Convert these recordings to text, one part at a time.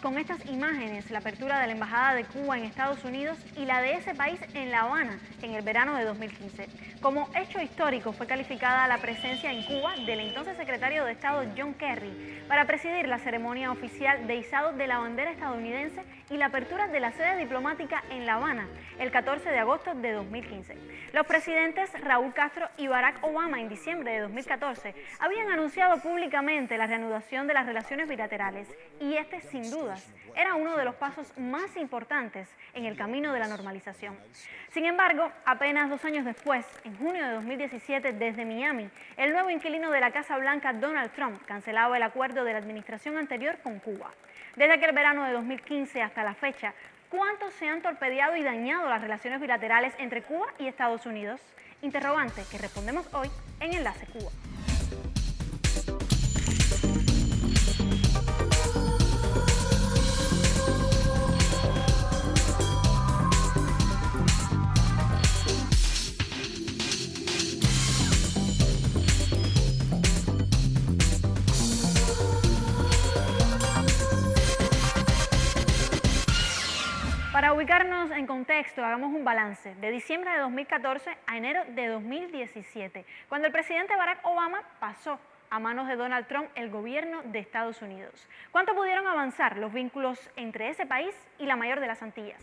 con estas imágenes la apertura de la Embajada de Cuba en Estados Unidos y la de ese país en La Habana en el verano de 2015. Como hecho histórico fue calificada la presencia en Cuba del entonces secretario de Estado John Kerry para presidir la ceremonia oficial de izado de la bandera estadounidense y la apertura de la sede diplomática en La Habana el 14 de agosto de 2015. Los presidentes Raúl Castro y Barack Obama en diciembre de 2014 habían anunciado públicamente la reanudación de las relaciones bilaterales y este, sin dudas, era uno de los pasos más importantes en el camino de la normalización. Sin embargo, apenas 2 años después, en junio de 2017, desde Miami, el nuevo inquilino de la Casa Blanca, Donald Trump, cancelaba el acuerdo de la administración anterior con Cuba. Desde aquel verano de 2015 hasta la fecha, ¿cuánto se han torpedeado y dañado las relaciones bilaterales entre Cuba y Estados Unidos? Interrogante que respondemos hoy en Enlace Cuba. Para ubicarnos en contexto, hagamos un balance de diciembre de 2014 a enero de 2017, cuando el presidente Barack Obama pasó a manos de Donald Trump el gobierno de Estados Unidos. ¿Cuánto pudieron avanzar los vínculos entre ese país y la mayor de las Antillas?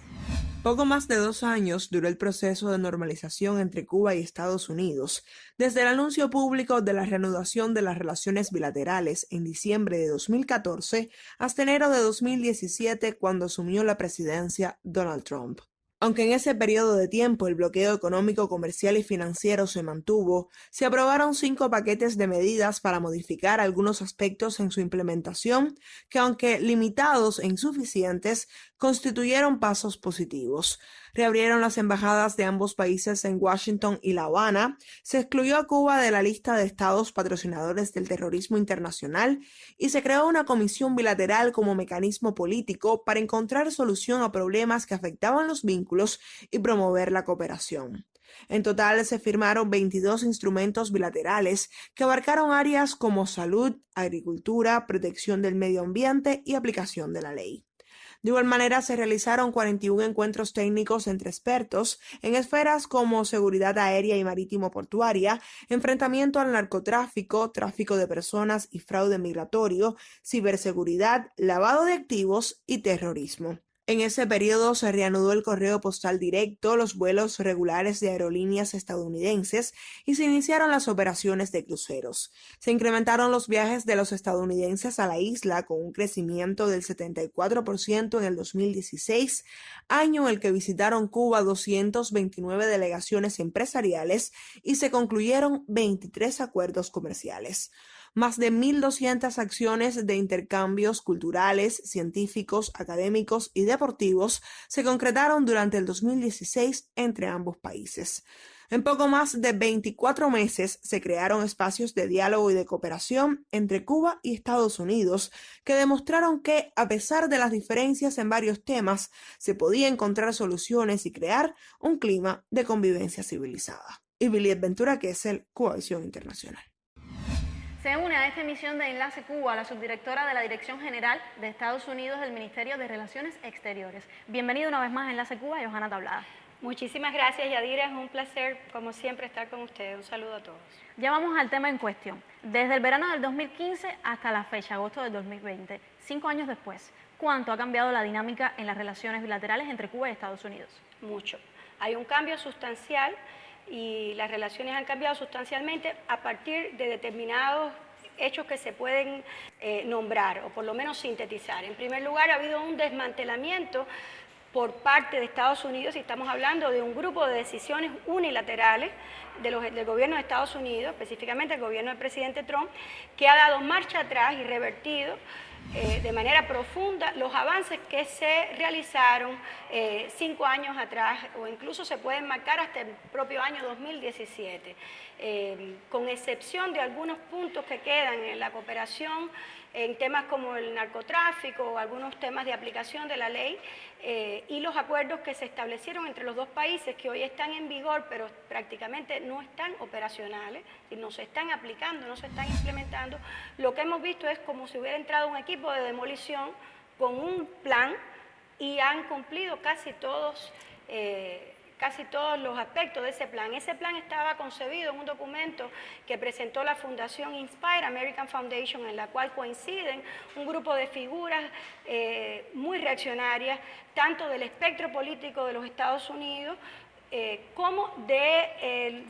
Poco más de 2 años duró el proceso de normalización entre Cuba y Estados Unidos, desde el anuncio público de la reanudación de las relaciones bilaterales en diciembre de 2014 hasta enero de 2017, cuando asumió la presidencia Donald Trump. Aunque en ese periodo de tiempo el bloqueo económico, comercial y financiero se mantuvo, se aprobaron 5 paquetes de medidas para modificar algunos aspectos en su implementación que, aunque limitados e insuficientes, constituyeron pasos positivos. Reabrieron las embajadas de ambos países en Washington y La Habana, se excluyó a Cuba de la lista de estados patrocinadores del terrorismo internacional y se creó una comisión bilateral como mecanismo político para encontrar solución a problemas que afectaban los vínculos y promover la cooperación. En total se firmaron 22 instrumentos bilaterales que abarcaron áreas como salud, agricultura, protección del medio ambiente y aplicación de la ley. De igual manera, se realizaron 41 encuentros técnicos entre expertos en esferas como seguridad aérea y marítimo-portuaria, enfrentamiento al narcotráfico, tráfico de personas y fraude migratorio, ciberseguridad, lavado de activos y terrorismo. En ese periodo se reanudó el correo postal directo, los vuelos regulares de aerolíneas estadounidenses y se iniciaron las operaciones de cruceros. Se incrementaron los viajes de los estadounidenses a la isla con un crecimiento del 74% en el 2016, año en el que visitaron Cuba 229 delegaciones empresariales y se concluyeron 23 acuerdos comerciales. Más de 1.200 acciones de intercambios culturales, científicos, académicos y deportivos se concretaron durante el 2016 entre ambos países. En poco más de 24 meses se crearon espacios de diálogo y de cooperación entre Cuba y Estados Unidos que demostraron que, a pesar de las diferencias en varios temas, se podía encontrar soluciones y crear un clima de convivencia civilizada. Y Billy Ventura Kessel, Coalición Internacional. Se une a esta emisión de Enlace Cuba la subdirectora de la Dirección General de Estados Unidos del Ministerio de Relaciones Exteriores. Bienvenida una vez más a Enlace Cuba, Johanna Tablada. Muchísimas gracias, Yadira. Es un placer, como siempre, estar con ustedes. Un saludo a todos. Ya vamos al tema en cuestión. Desde el verano del 2015 hasta la fecha, agosto del 2020, 5 años después, ¿cuánto ha cambiado la dinámica en las relaciones bilaterales entre Cuba y Estados Unidos? Mucho. Hay un cambio sustancial y las relaciones han cambiado sustancialmente a partir de determinados hechos que se pueden nombrar o por lo menos sintetizar. En primer lugar, ha habido un desmantelamiento por parte de Estados Unidos, y estamos hablando de un grupo de decisiones unilaterales del gobierno de Estados Unidos, específicamente el gobierno del presidente Trump, que ha dado marcha atrás y revertido de manera profunda los avances que se realizaron 5 años atrás, o incluso se pueden marcar hasta el propio año 2017, con excepción de algunos puntos que quedan en la cooperación en temas como el narcotráfico o algunos temas de aplicación de la ley y los acuerdos que se establecieron entre los dos países que hoy están en vigor pero prácticamente no están operacionales y no se están aplicando, no se están implementando. Lo que hemos visto es como si hubiera entrado un equipo de demolición con un plan y han cumplido casi todos los aspectos de ese plan. Ese plan estaba concebido en un documento que presentó la Fundación Inspire American Foundation, en la cual coinciden un grupo de figuras muy reaccionarias, tanto del espectro político de los Estados Unidos, como de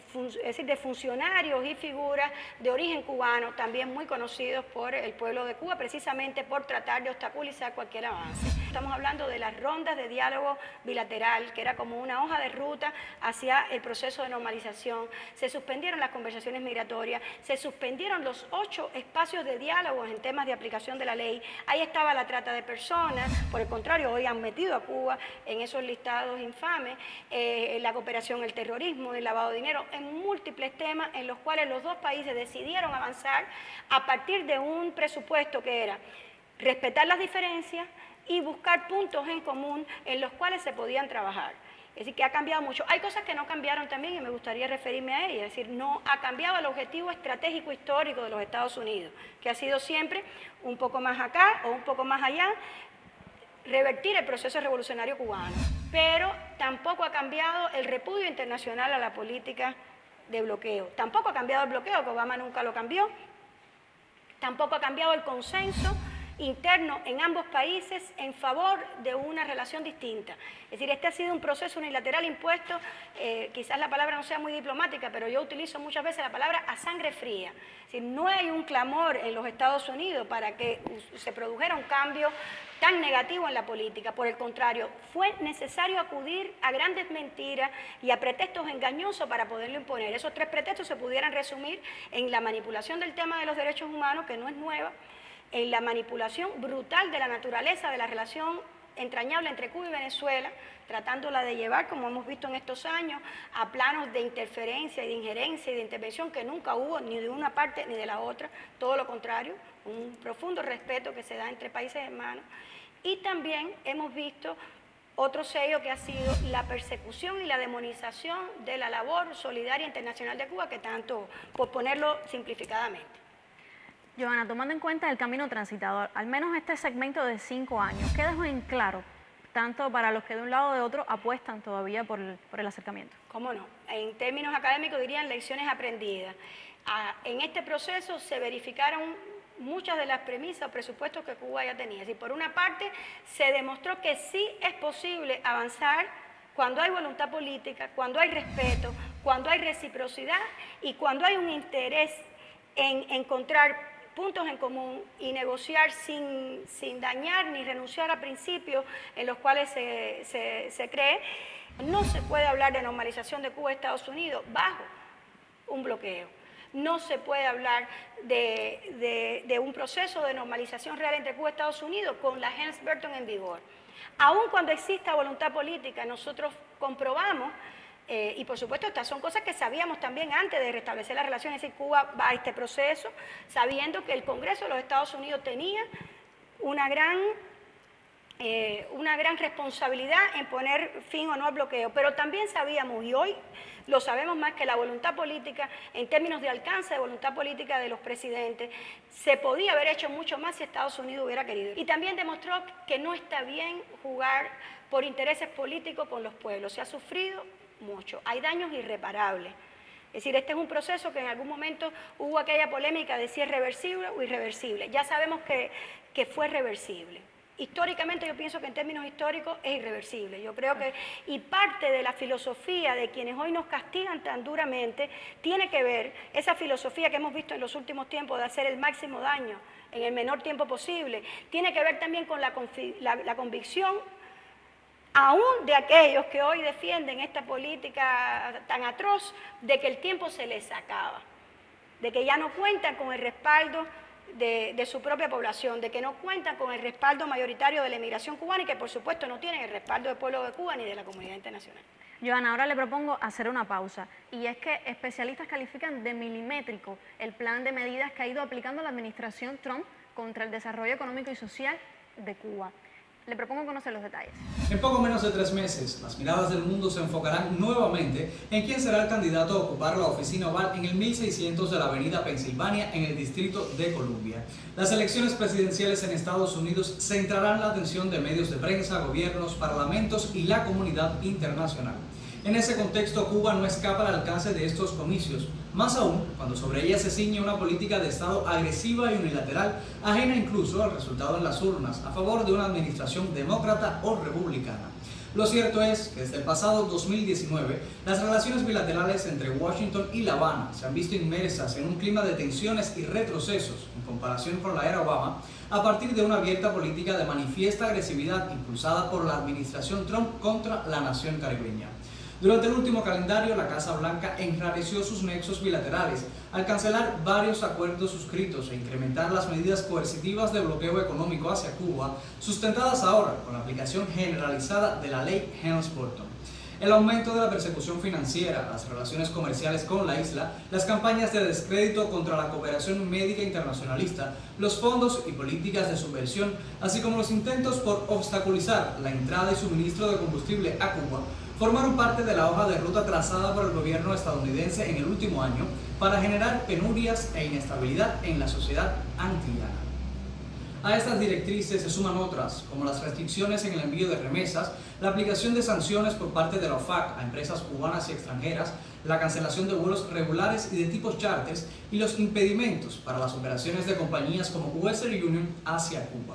funcionarios y figuras de origen cubano, también muy conocidos por el pueblo de Cuba, precisamente por tratar de obstaculizar cualquier avance. Estamos hablando de las rondas de diálogo bilateral, que era como una hoja de ruta hacia el proceso de normalización. Se suspendieron las conversaciones migratorias, se suspendieron los 8 espacios de diálogo en temas de aplicación de la ley. Ahí estaba la trata de personas, por el contrario, hoy han metido a Cuba en esos listados infames, la cooperación, el terrorismo, el lavado de dinero, en múltiples temas en los cuales los dos países decidieron avanzar a partir de un presupuesto que era respetar las diferencias y buscar puntos en común en los cuales se podían trabajar. Es decir, que ha cambiado mucho. Hay cosas que no cambiaron también y me gustaría referirme a ellas. Es decir, no ha cambiado el objetivo estratégico histórico de los Estados Unidos, que ha sido siempre un poco más acá o un poco más allá, revertir el proceso revolucionario cubano. Pero tampoco ha cambiado el repudio internacional a la política de bloqueo. Tampoco ha cambiado el bloqueo, que Obama nunca lo cambió. Tampoco ha cambiado el consenso interno en ambos países en favor de una relación distinta. Es decir, este ha sido un proceso unilateral impuesto, quizás la palabra no sea muy diplomática, pero yo utilizo muchas veces la palabra a sangre fría. Es decir, no hay un clamor en los Estados Unidos para que se produjera un cambio tan negativo en la política. Por el contrario, fue necesario acudir a grandes mentiras y a pretextos engañosos para poderlo imponer. Esos 3 pretextos se pudieran resumir en la manipulación del tema de los derechos humanos, que no es nueva, en la manipulación brutal de la naturaleza de la relación entrañable entre Cuba y Venezuela, tratándola de llevar, como hemos visto en estos años, a planos de interferencia y de injerencia y de intervención que nunca hubo ni de una parte ni de la otra, todo lo contrario, un profundo respeto que se da entre países hermanos. Y también hemos visto otro sello que ha sido la persecución y la demonización de la labor solidaria internacional de Cuba, que tanto, por ponerlo simplificadamente. Johanna, tomando en cuenta el camino transitado, al menos este segmento de 5 años, ¿qué dejó en claro, tanto para los que de un lado o de otro apuestan todavía por el acercamiento? ¿Cómo no? En términos académicos dirían lecciones aprendidas. En este proceso se verificaron muchas de las premisas o presupuestos que Cuba ya tenía. Es decir, por una parte, se demostró que sí es posible avanzar cuando hay voluntad política, cuando hay respeto, cuando hay reciprocidad y cuando hay un interés en encontrar puntos en común y negociar sin dañar ni renunciar a principios en los cuales se cree. No se puede hablar de normalización de Cuba y Estados Unidos bajo un bloqueo. No se puede hablar de un proceso de normalización real entre Cuba y Estados Unidos con la Helms-Burton en vigor. Aun cuando exista voluntad política, nosotros comprobamos, y por supuesto estas son cosas que sabíamos también antes de restablecer las relaciones, es decir, Cuba va a este proceso sabiendo que el Congreso de los Estados Unidos tenía una gran responsabilidad en poner fin o no al bloqueo, pero también sabíamos, y hoy lo sabemos más, que la voluntad política, en términos de alcance de voluntad política de los presidentes, se podía haber hecho mucho más si Estados Unidos hubiera querido. Y también demostró que no está bien jugar por intereses políticos con los pueblos. Se ha sufrido mucho, hay daños irreparables. Es decir, este es un proceso que en algún momento hubo aquella polémica de si es reversible o irreversible. Ya sabemos que fue reversible. Históricamente yo pienso que en términos históricos es irreversible. Yo creo que, y parte de la filosofía de quienes hoy nos castigan tan duramente, tiene que ver, esa filosofía que hemos visto en los últimos tiempos de hacer el máximo daño en el menor tiempo posible, tiene que ver también con la convicción, aún de aquellos que hoy defienden esta política tan atroz, de que el tiempo se les acaba, de que ya no cuentan con el respaldo de su propia población, de que no cuentan con el respaldo mayoritario de la emigración cubana y que por supuesto no tienen el respaldo del pueblo de Cuba ni de la comunidad internacional. Johanna, ahora le propongo hacer una pausa, y es que especialistas califican de milimétrico el plan de medidas que ha ido aplicando la administración Trump contra el desarrollo económico y social de Cuba. Le propongo conocer los detalles. En poco menos de 3 meses, las miradas del mundo se enfocarán nuevamente en quién será el candidato a ocupar la oficina oval en el 1600 de la avenida Pensilvania en el Distrito de Columbia. Las elecciones presidenciales en Estados Unidos centrarán la atención de medios de prensa, gobiernos, parlamentos y la comunidad internacional. En ese contexto, Cuba no escapa al alcance de estos comicios, más aún cuando sobre ella se ciñe una política de Estado agresiva y unilateral, ajena incluso al resultado en las urnas, a favor de una administración demócrata o republicana. Lo cierto es que desde el pasado 2019, las relaciones bilaterales entre Washington y La Habana se han visto inmersas en un clima de tensiones y retrocesos en comparación con la era Obama, a partir de una abierta política de manifiesta agresividad impulsada por la administración Trump contra la nación caribeña. Durante el último calendario, la Casa Blanca enrareció sus nexos bilaterales al cancelar varios acuerdos suscritos e incrementar las medidas coercitivas de bloqueo económico hacia Cuba, sustentadas ahora con la aplicación generalizada de la ley Helms-Burton. El aumento de la persecución financiera, las relaciones comerciales con la isla, las campañas de descrédito contra la cooperación médica internacionalista, los fondos y políticas de subversión, así como los intentos por obstaculizar la entrada y suministro de combustible a Cuba, formaron parte de la hoja de ruta trazada por el gobierno estadounidense en el último año para generar penurias e inestabilidad en la sociedad antillana. A estas directrices se suman otras, como las restricciones en el envío de remesas, la aplicación de sanciones por parte de la OFAC a empresas cubanas y extranjeras, la cancelación de vuelos regulares y de tipos charters y los impedimentos para las operaciones de compañías como Western Union hacia Cuba.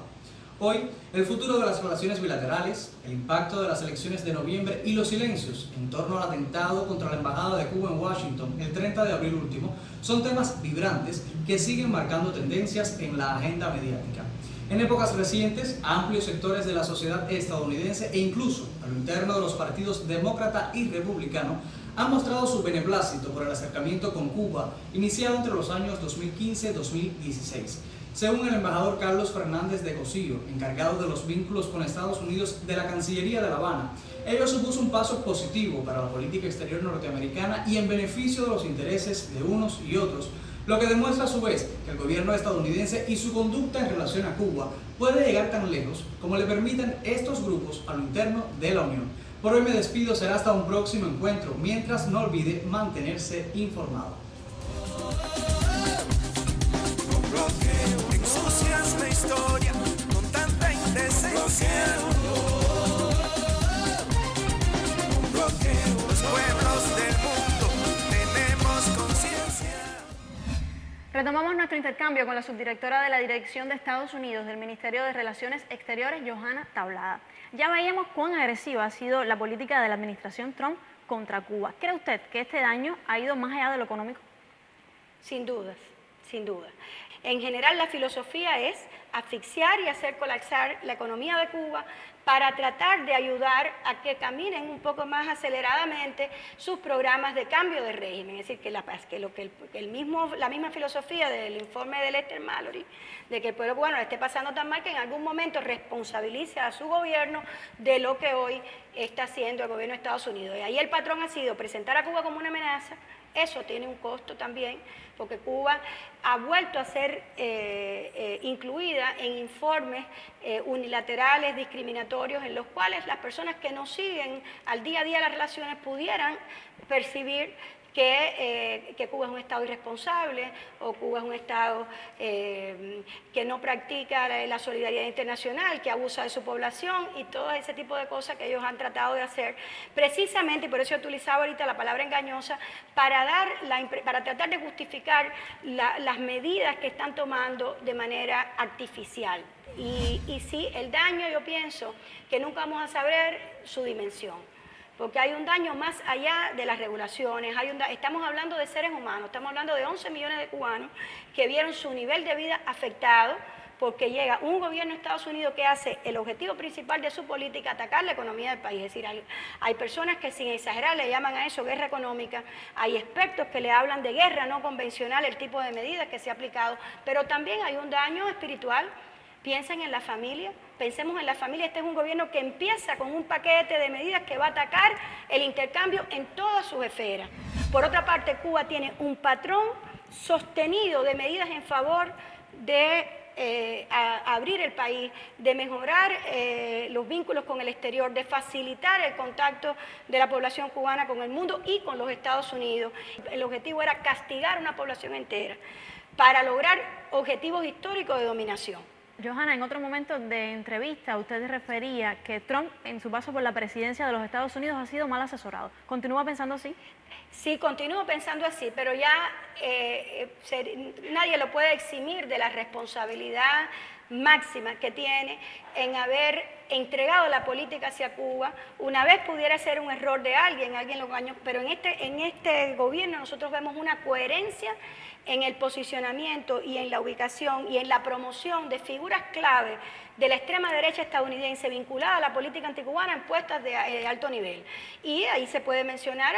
Hoy, el futuro de las relaciones bilaterales, el impacto de las elecciones de noviembre y los silencios en torno al atentado contra la Embajada de Cuba en Washington el 30 de abril último son temas vibrantes que siguen marcando tendencias en la agenda mediática. En épocas recientes, amplios sectores de la sociedad estadounidense e incluso a lo interno de los partidos demócrata y republicano han mostrado su beneplácito por el acercamiento con Cuba, iniciado entre los años 2015-2016. Según el embajador Carlos Fernández de Cosío, encargado de los vínculos con Estados Unidos de la Cancillería de La Habana, ello supuso un paso positivo para la política exterior norteamericana y en beneficio de los intereses de unos y otros, lo que demuestra a su vez que el gobierno estadounidense y su conducta en relación a Cuba puede llegar tan lejos como le permitan estos grupos a lo interno de la Unión. Por hoy me despido, será hasta un próximo encuentro, mientras no olvide mantenerse informado. Ensucias la historia con tanta indecencia. Los pueblos del mundo tenemos conciencia. Retomamos nuestro intercambio con la subdirectora de la Dirección de Estados Unidos del Ministerio de Relaciones Exteriores, Johanna Tablada. Ya veíamos cuán agresiva ha sido la política de la administración Trump contra Cuba. ¿Cree usted que este daño ha ido más allá de lo económico? Sin dudas, sin duda. En general, la filosofía es asfixiar y hacer colapsar la economía de Cuba para tratar de ayudar a que caminen un poco más aceleradamente sus programas de cambio de régimen. Es decir, la misma filosofía del informe de Lester Mallory, de que el pueblo cubano le esté pasando tan mal que en algún momento responsabilice a su gobierno de lo que hoy está haciendo el gobierno de Estados Unidos. Y ahí el patrón ha sido presentar a Cuba como una amenaza. Eso tiene un costo también, porque Cuba ha vuelto a ser incluida en informes unilaterales, discriminatorios, en los cuales las personas que no siguen al día a día las relaciones pudieran percibir que Cuba es un Estado irresponsable o Cuba es un Estado que no practica la solidaridad internacional, que abusa de su población y todo ese tipo de cosas que ellos han tratado de hacer precisamente, y por eso he utilizado ahorita la palabra engañosa, para tratar de justificar las medidas que están tomando de manera artificial. Y sí, el daño, yo pienso que nunca vamos a saber su dimensión, porque hay un daño más allá de las regulaciones, estamos hablando de seres humanos, estamos hablando de 11 millones de cubanos que vieron su nivel de vida afectado porque llega un gobierno de Estados Unidos que hace el objetivo principal de su política atacar la economía del país. Es decir, hay personas que sin exagerar le llaman a eso guerra económica, hay expertos que le hablan de guerra no convencional, el tipo de medidas que se ha aplicado, pero también hay un daño espiritual. Piensen en la familia, pensemos en la familia. Este es un gobierno que empieza con un paquete de medidas que va a atacar el intercambio en todas sus esferas. Por otra parte, Cuba tiene un patrón sostenido de medidas en favor de a abrir el país, de mejorar los vínculos con el exterior, de facilitar el contacto de la población cubana con el mundo y con los Estados Unidos. El objetivo era castigar a una población entera para lograr objetivos históricos de dominación. Johanna, en otro momento de entrevista usted refería que Trump en su paso por la presidencia de los Estados Unidos ha sido mal asesorado. ¿Continúa pensando así? Sí, continúo pensando así, pero ya nadie lo puede eximir de la responsabilidad máxima que tiene en haber entregado la política hacia Cuba. Una vez pudiera ser un error de alguien lo engañó, pero en este gobierno nosotros vemos una coherencia en el posicionamiento y en la ubicación y en la promoción de figuras clave de la extrema derecha estadounidense vinculada a la política anticubana en puestas de alto nivel. Y ahí se puede mencionar,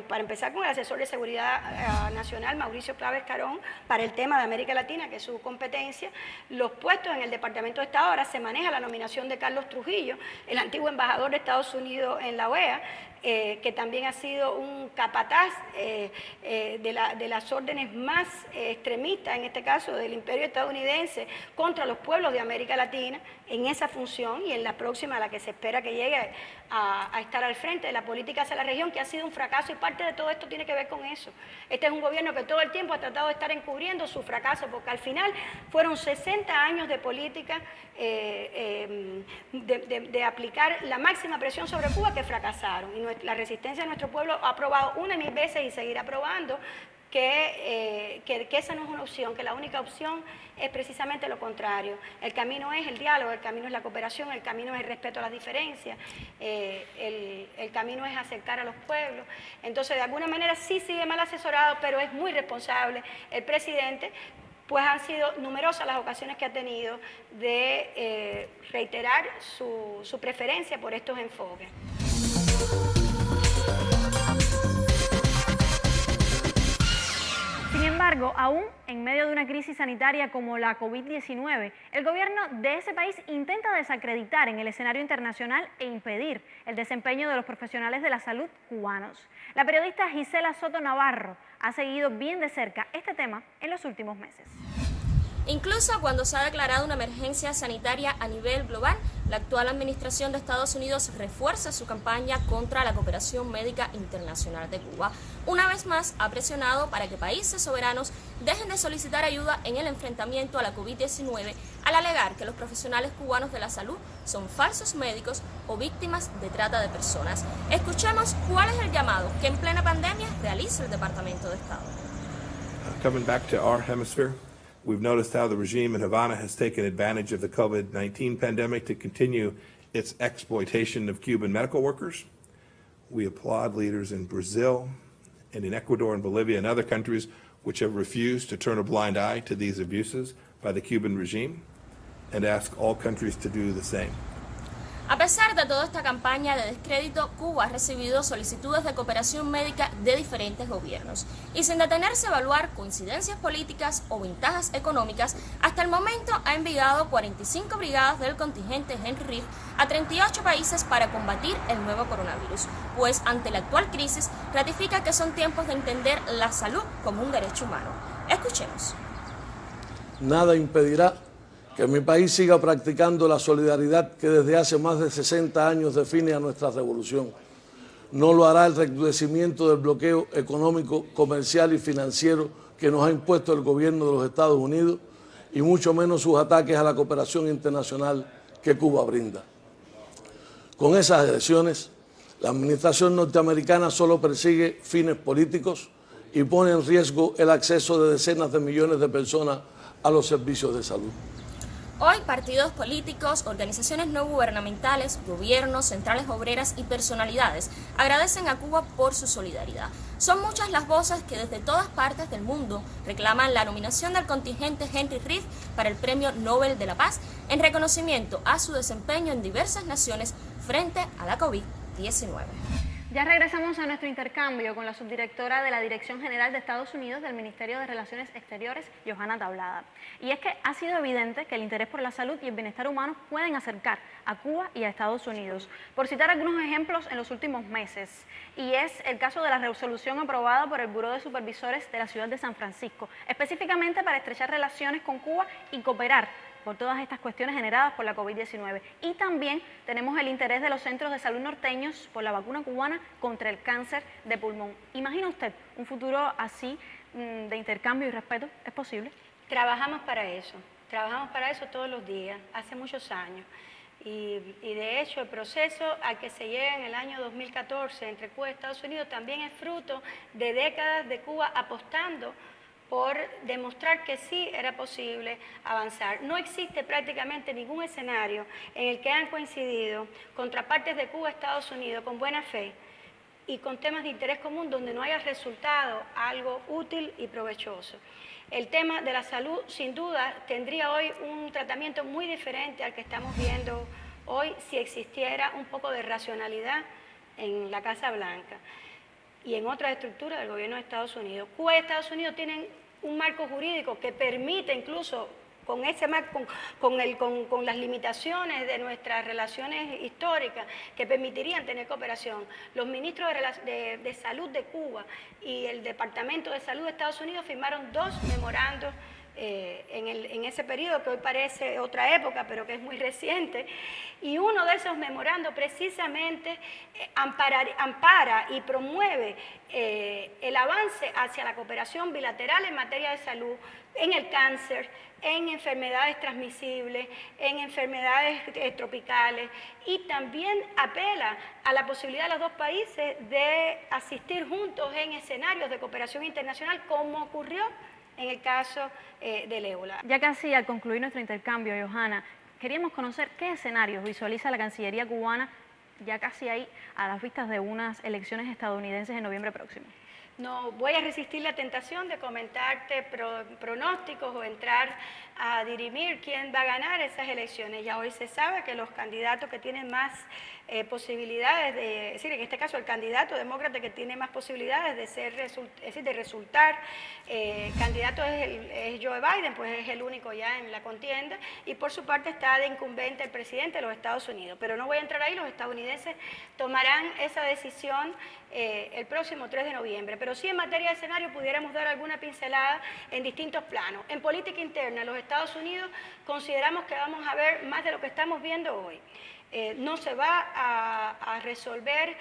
para empezar, con el asesor de Seguridad Nacional, Mauricio Claves Carón, para el tema de América Latina, que es su competencia. Los puestos en el Departamento de Estado, ahora se maneja la nominación de Carlos Trujillo, el antiguo embajador de Estados Unidos en la OEA, que también ha sido un capataz de las órdenes más extremistas, en este caso del imperio estadounidense, contra los pueblos de América Latina, en esa función y en la próxima, a la que se espera que llegue a estar al frente de la política hacia la región, que ha sido un fracaso, y parte de todo esto tiene que ver con eso. Este es un gobierno que todo el tiempo ha tratado de estar encubriendo su fracaso, porque al final fueron 60 años de política de aplicar la máxima presión sobre Cuba que fracasaron. Y la resistencia de nuestro pueblo ha probado una y mil veces y seguirá probando que esa no es una opción, que la única opción es precisamente lo contrario. El camino es el diálogo, el camino es la cooperación, el camino es el respeto a las diferencias, el camino es acercar a los pueblos. Entonces, de alguna manera sí sigue mal asesorado, pero es muy responsable el presidente, pues han sido numerosas las ocasiones que ha tenido de reiterar su preferencia por estos enfoques. Sin embargo, aún en medio de una crisis sanitaria como la COVID-19, el gobierno de ese país intenta desacreditar en el escenario internacional e impedir el desempeño de los profesionales de la salud cubanos. La periodista Gisela Soto Navarro ha seguido bien de cerca este tema en los últimos meses. Incluso cuando se ha declarado una emergencia sanitaria a nivel global, la actual administración de Estados Unidos refuerza su campaña contra la cooperación médica internacional de Cuba. Una vez más ha presionado para que países soberanos dejen de solicitar ayuda en el enfrentamiento a la COVID-19 al alegar que los profesionales cubanos de la salud son falsos médicos o víctimas de trata de personas. Escuchemos cuál es el llamado que en plena pandemia realiza el Departamento de Estado. Coming back to our hemisphere, we've noticed how the regime in Havana has taken advantage of the COVID-19 pandemic to continue its exploitation of Cuban medical workers. We applaud leaders in Brazil and in Ecuador and Bolivia and other countries which have refused to turn a blind eye to these abuses by the Cuban regime, and ask all countries to do the same. A pesar de toda esta campaña de descrédito, Cuba ha recibido solicitudes de cooperación médica de diferentes gobiernos y sin detenerse a evaluar coincidencias políticas o ventajas económicas, hasta el momento ha enviado 45 brigadas del contingente Henry Reed a 38 países para combatir el nuevo coronavirus, pues ante la actual crisis ratifica que son tiempos de entender la salud como un derecho humano. Escuchemos. Nada impedirá que mi país siga practicando la solidaridad que desde hace más de 60 años define a nuestra revolución. No lo hará el recrudecimiento del bloqueo económico, comercial y financiero que nos ha impuesto el gobierno de los Estados Unidos, y mucho menos sus ataques a la cooperación internacional que Cuba brinda. Con esas elecciones, la administración norteamericana solo persigue fines políticos y pone en riesgo el acceso de decenas de millones de personas a los servicios de salud. Hoy, partidos políticos, organizaciones no gubernamentales, gobiernos, centrales obreras y personalidades agradecen a Cuba por su solidaridad. Son muchas las voces que desde todas partes del mundo reclaman la nominación del contingente Henry Reed para el Premio Nobel de la Paz en reconocimiento a su desempeño en diversas naciones frente a la COVID-19. Ya regresamos a nuestro intercambio con la subdirectora de la Dirección General de Estados Unidos del Ministerio de Relaciones Exteriores, Johanna Tablada. Y es que ha sido evidente que el interés por la salud y el bienestar humano pueden acercar a Cuba y a Estados Unidos. Por citar algunos ejemplos en los últimos meses, y es el caso de la resolución aprobada por el Buró de Supervisores de la ciudad de San Francisco, específicamente para estrechar relaciones con Cuba y cooperar por todas estas cuestiones generadas por la COVID-19. Y también tenemos el interés de los centros de salud norteños por la vacuna cubana contra el cáncer de pulmón. ¿Imagina usted un futuro así de intercambio y respeto? ¿Es posible? Trabajamos para eso todos los días, hace muchos años. Y de hecho el proceso al que se llega en el año 2014 entre Cuba y Estados Unidos también es fruto de décadas de Cuba apostando por demostrar que sí era posible avanzar. No existe prácticamente ningún escenario en el que han coincidido contrapartes de Cuba y Estados Unidos con buena fe y con temas de interés común donde no haya resultado algo útil y provechoso. El tema de la salud, sin duda, tendría hoy un tratamiento muy diferente al que estamos viendo hoy si existiera un poco de racionalidad en la Casa Blanca y en otras estructuras del gobierno de Estados Unidos. Cuba y Estados Unidos tienen un marco jurídico que permite incluso con ese marco, con las limitaciones de nuestras relaciones históricas que permitirían tener cooperación. Los ministros de Salud de Cuba y el Departamento de Salud de Estados Unidos firmaron 2 memorandos en ese periodo que hoy parece otra época, pero que es muy reciente, y uno de esos memorandos precisamente ampara y promueve el avance hacia la cooperación bilateral en materia de salud, en el cáncer, en enfermedades transmisibles, en enfermedades tropicales, y también apela a la posibilidad de los dos países de asistir juntos en escenarios de cooperación internacional, como ocurrió en el caso del ébola. Ya casi al concluir nuestro intercambio, Johanna, queríamos conocer qué escenarios visualiza la Cancillería cubana ya casi ahí a las vistas de unas elecciones estadounidenses en noviembre próximo. No voy a resistir la tentación de comentarte pronósticos o entrar a dirimir quién va a ganar esas elecciones. Ya hoy se sabe que los candidatos que tienen más posibilidades es decir, en este caso el candidato demócrata que tiene más posibilidades de resultar candidato es Joe Biden, pues es el único ya en la contienda, y por su parte está de incumbente el presidente de los Estados Unidos. Pero no voy a entrar ahí, los estadounidenses tomarán esa decisión el próximo 3 de noviembre. Pero sí, en materia de escenario pudiéramos dar alguna pincelada en distintos planos. En política interna, los Estados Unidos consideramos que vamos a ver más de lo que estamos viendo hoy. No se va a resolver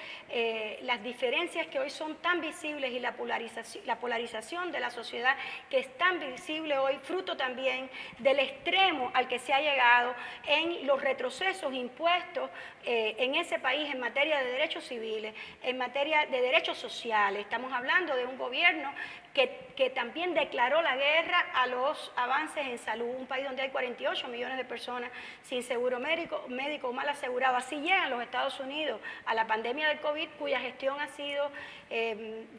las diferencias que hoy son tan visibles y la polarización de la sociedad que es tan visible hoy, fruto también del extremo al que se ha llegado en los retrocesos impuestos en ese país en materia de derechos civiles, en materia de derechos sociales. Estamos hablando de un gobierno que también declaró la guerra a los avances en salud, un país donde hay 48 millones de personas sin seguro médico mal asegurado. Así llegan los Estados Unidos a la pandemia del COVID, cuya gestión ha sido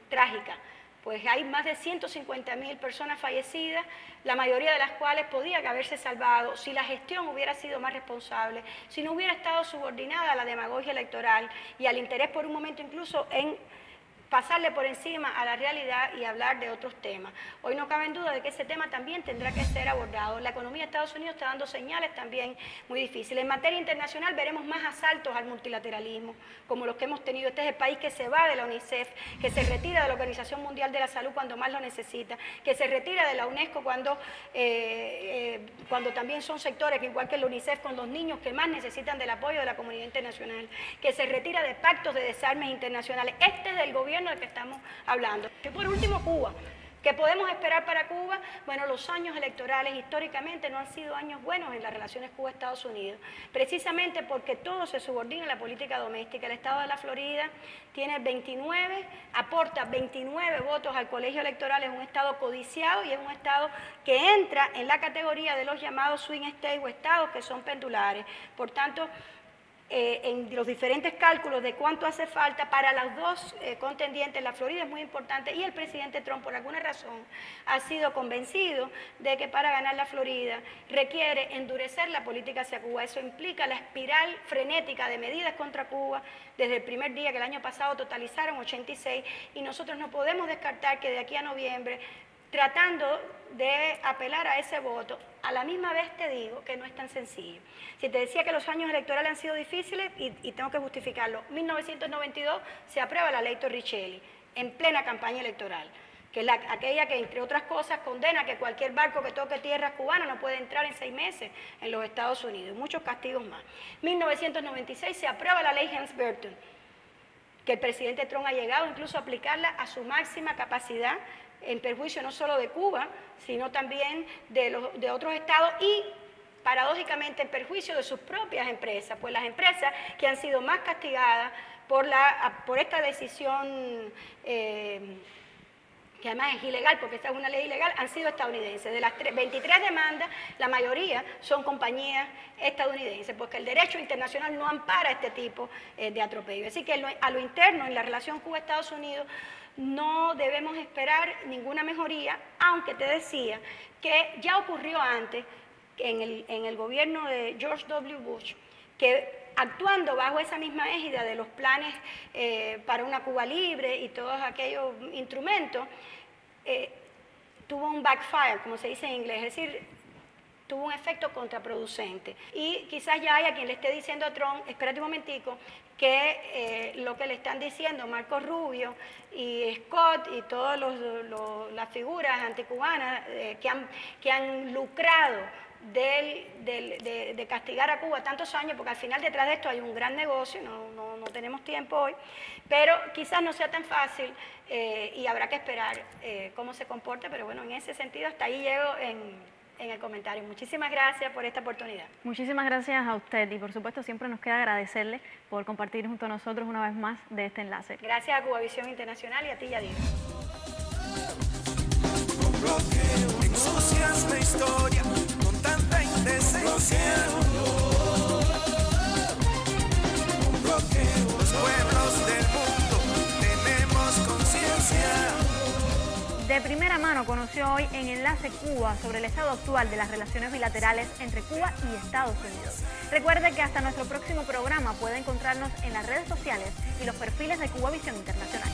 trágica. Pues hay más de 150.000 personas fallecidas, la mayoría de las cuales podían haberse salvado si la gestión hubiera sido más responsable, si no hubiera estado subordinada a la demagogia electoral y al interés por un momento incluso en pasarle por encima a la realidad y hablar de otros temas. Hoy no cabe en duda de que ese tema también tendrá que ser abordado. La economía de Estados Unidos está dando señales también muy difíciles. En materia internacional veremos más asaltos al multilateralismo, como los que hemos tenido. Este es el país que se va de la UNICEF, que se retira de la Organización Mundial de la Salud cuando más lo necesita, que se retira de la UNESCO cuando también son sectores que, igual que la UNICEF, con los niños que más necesitan del apoyo de la comunidad internacional, que se retira de pactos de desarmes internacionales. Este es el gobierno del que estamos hablando. Y por último, Cuba. ¿Qué podemos esperar para Cuba? Bueno, los años electorales históricamente no han sido años buenos en las relaciones Cuba-Estados Unidos, precisamente porque todo se subordina a la política doméstica. El estado de la Florida tiene aporta 29 votos al colegio electoral, es un estado codiciado y es un estado que entra en la categoría de los llamados swing states o estados que son pendulares. Por tanto, en los diferentes cálculos de cuánto hace falta para los dos contendientes. La Florida es muy importante y el presidente Trump, por alguna razón, ha sido convencido de que para ganar la Florida requiere endurecer la política hacia Cuba. Eso implica la espiral frenética de medidas contra Cuba desde el primer día, que el año pasado totalizaron 86, y nosotros no podemos descartar que de aquí a noviembre, tratando de apelar a ese voto, a la misma vez te digo que no es tan sencillo. Si te decía que los años electorales han sido difíciles, y tengo que justificarlo, 1992 se aprueba la ley Torricelli, en plena campaña electoral, que es aquella que, entre otras cosas, condena que cualquier barco que toque tierras cubanas no puede entrar en 6 meses en los Estados Unidos, y muchos castigos más. 1996 se aprueba la ley Helms-Burton, que el presidente Trump ha llegado incluso a aplicarla a su máxima capacidad, en perjuicio no solo de Cuba, sino también de otros estados y, paradójicamente, en perjuicio de sus propias empresas, pues las empresas que han sido más castigadas por esta decisión, que además es ilegal, porque esta es una ley ilegal, han sido estadounidenses. De las 23 demandas, la mayoría son compañías estadounidenses, porque el derecho internacional no ampara este tipo de atropello. Así que a lo interno, en la relación Cuba-Estados Unidos, no debemos esperar ninguna mejoría, aunque te decía que ya ocurrió antes, en el gobierno de George W. Bush, que actuando bajo esa misma égida de los planes para una Cuba libre y todos aquellos instrumentos, tuvo un backfire, como se dice en inglés, es decir, tuvo un efecto contraproducente. Y quizás ya haya quien le esté diciendo a Trump, espérate un momentico, que lo que le están diciendo Marco Rubio y Scott y todas las figuras anticubanas que han lucrado de castigar a Cuba tantos años, porque al final detrás de esto hay un gran negocio, no tenemos tiempo hoy, pero quizás no sea tan fácil y habrá que esperar cómo se comporta, pero bueno, en ese sentido hasta ahí llego en el comentario. Muchísimas gracias por esta oportunidad. Muchísimas gracias a usted y por supuesto siempre nos queda agradecerle por compartir junto a nosotros una vez más de este enlace. Gracias a Cubavisión Internacional y a ti, Yadira. Ensucias la historia con tanta indecencia. Los pueblos del mundo tenemos conciencia. De primera mano conoció hoy en Enlace Cuba sobre el estado actual de las relaciones bilaterales entre Cuba y Estados Unidos. Recuerde que hasta nuestro próximo programa puede encontrarnos en las redes sociales y los perfiles de Cubavisión Internacional.